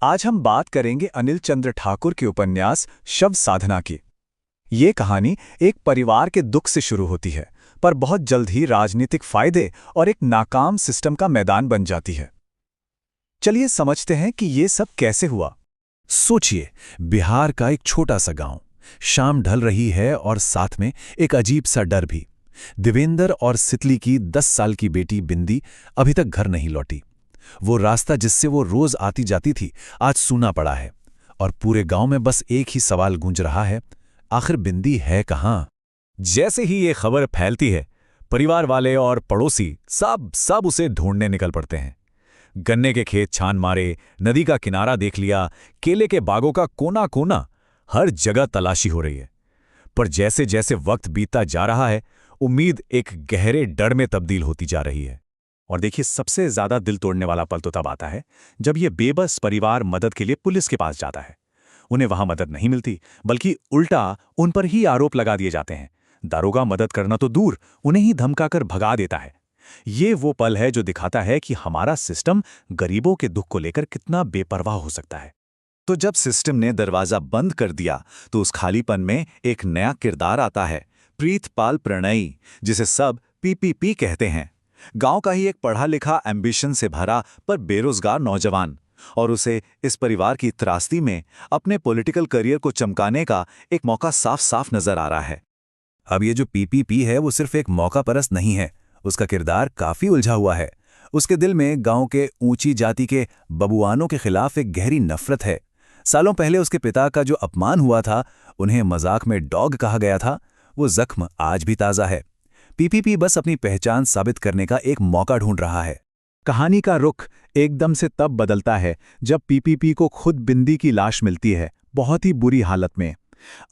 आज हम बात करेंगे अनिल चंद्र ठाकुर के उपन्यास शव साधना की। ये कहानी एक परिवार के दुख से शुरू होती है, पर बहुत जल्द ही राजनीतिक फायदे और एक नाकाम सिस्टम का मैदान बन जाती है। चलिए समझते हैं कि ये सब कैसे हुआ। सोचिए, बिहार का एक छोटा सा गांव। शाम ढल रही है और साथ में एक अजीब सा डर भी। देवेंद्र और सितली की 10 साल की बेटी बिंदी अभी तक घर नहीं लौटी। वो रास्ता जिससे वो रोज आती जाती थी आज सूना पड़ा है और पूरे गांव में बस एक ही सवाल गूंज रहा है, आखिर बिंदी है कहाँ? जैसे ही ये खबर फैलती है, परिवार वाले और पड़ोसी सब उसे ढूंढने निकल पड़ते हैं। गन्ने के खेत छान मारे, नदी का किनारा देख लिया, केले के बागों का कोना कोना, हर जगह तलाशी हो रही है। पर जैसे जैसे वक्त बीतता जा रहा है, उम्मीद एक गहरे डर में तब्दील होती जा रही है। और देखिए, सबसे ज्यादा दिल तोड़ने वाला पल तो तब आता है जब ये बेबस परिवार मदद के लिए पुलिस के पास जाता है। उन्हें वहां मदद नहीं मिलती, बल्कि उल्टा उन पर ही आरोप लगा दिए जाते हैं। दारोगा मदद करना तो दूर, उन्हें ही धमकाकर भगा देता है। ये वो पल है जो दिखाता है कि हमारा सिस्टम गरीबों के दुख को लेकर कितना बेपरवाह हो सकता है। तो जब सिस्टम ने दरवाजा बंद कर दिया तो उस खालीपन में एक नया किरदार आता है, प्रीतपाल प्रणयी, जिसे सब पीपीपी कहते हैं। गांव का ही एक पढ़ा लिखा एम्बिशन से भरा पर बेरोजगार नौजवान, और उसे इस परिवार की त्रासदी में अपने पॉलिटिकल करियर को चमकाने का एक मौका साफ साफ नजर आ रहा है। अब ये जो पीपीपी है वो सिर्फ एक मौका परस्त नहीं है, उसका किरदार काफी उलझा हुआ है। उसके दिल में गांव के ऊंची जाति के बबुआनों के खिलाफ एक गहरी नफरत है। सालों पहले उसके पिता का जो अपमान हुआ था, उन्हें मजाक में डॉग कहा गया था, वो जख्म आज भी ताज़ा है। पीपीपी बस अपनी पहचान साबित करने का एक मौका ढूंढ रहा है। कहानी का रुख एकदम से तब बदलता है जब पीपीपी को खुद बिंदी की लाश मिलती है, बहुत ही बुरी हालत में।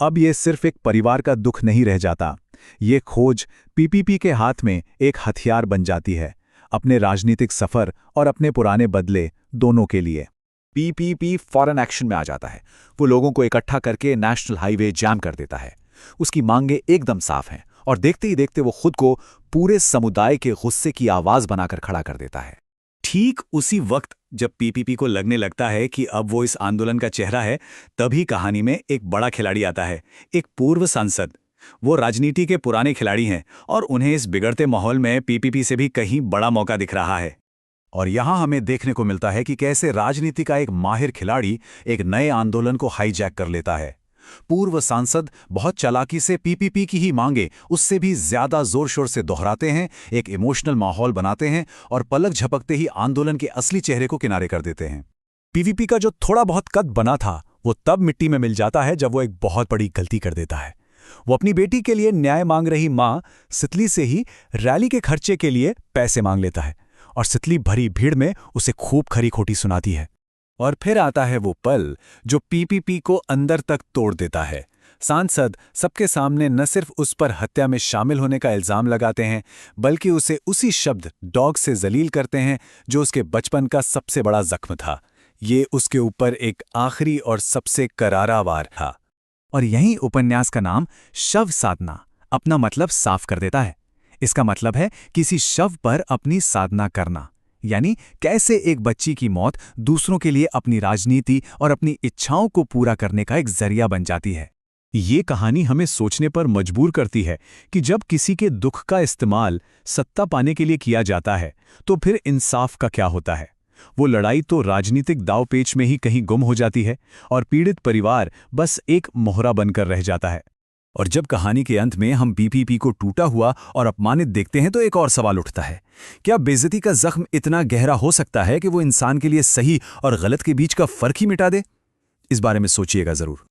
अब ये सिर्फ एक परिवार का दुख नहीं रह जाता, ये खोज पीपीपी के हाथ में एक हथियार बन जाती है, अपने राजनीतिक सफर और अपने पुराने बदले दोनों के लिए। पीपीपी फॉरेन एक्शन में आ जाता है। वो लोगों को इकट्ठा करके नेशनल हाईवे जाम कर देता है। उसकी मांगें एकदम साफ हैं और देखते ही देखते वो खुद को पूरे समुदाय के गुस्से की आवाज बनाकर खड़ा कर देता है। ठीक उसी वक्त जब पीपीपी को लगने लगता है कि अब वो इस आंदोलन का चेहरा है, तभी कहानी में एक बड़ा खिलाड़ी आता है, एक पूर्व सांसद। वो राजनीति के पुराने खिलाड़ी हैं और उन्हें इस बिगड़ते माहौल में पीपीपी से भी कहीं बड़ा मौका दिख रहा है। और यहां हमें देखने को मिलता है कि कैसे राजनीति का एक माहिर खिलाड़ी एक नए आंदोलन को हाईजैक कर लेता है। पूर्व सांसद बहुत चालाकी से पीपीपी की ही मांगे उससे भी ज्यादा जोर शोर से दोहराते हैं, एक इमोशनल माहौल बनाते हैं और पलक झपकते ही आंदोलन के असली चेहरे को किनारे कर देते हैं। पीपीपी का जो थोड़ा बहुत कद बना था, वो तब मिट्टी में मिल जाता है जब वो एक बहुत बड़ी गलती कर देता है। वो अपनी बेटी के लिए न्याय मांग रही मां सितली से ही रैली के खर्चे के लिए पैसे मांग लेता है और सितली भरी भीड़ में उसे खूब खरी खोटी सुनाती है। और फिर आता है वो पल जो पीपीपी को अंदर तक तोड़ देता है। सांसद सबके सामने न सिर्फ उस पर हत्या में शामिल होने का इल्जाम लगाते हैं, बल्कि उसे उसी शब्द डॉग से जलील करते हैं जो उसके बचपन का सबसे बड़ा जख्म था। ये उसके ऊपर एक आखिरी और सबसे करारा वार था। और यही उपन्यास का नाम शव साधना अपना मतलब साफ कर देता है। इसका मतलब है किसी शव पर अपनी साधना करना, यानी कैसे एक बच्ची की मौत दूसरों के लिए अपनी राजनीति और अपनी इच्छाओं को पूरा करने का एक जरिया बन जाती है। ये कहानी हमें सोचने पर मजबूर करती है कि जब किसी के दुख का इस्तेमाल सत्ता पाने के लिए किया जाता है, तो फिर इंसाफ का क्या होता है? वो लड़ाई तो राजनीतिक दांवपेच में ही कहीं गुम हो जाती है और पीड़ित परिवार बस एक मोहरा बनकर रह जाता है। और जब कहानी के अंत में हम पीपीपी को टूटा हुआ और अपमानित देखते हैं तो एक और सवाल उठता है, क्या बेइज्जती का जख्म इतना गहरा हो सकता है कि वो इंसान के लिए सही और गलत के बीच का फर्क ही मिटा दे? इस बारे में सोचिएगा जरूर।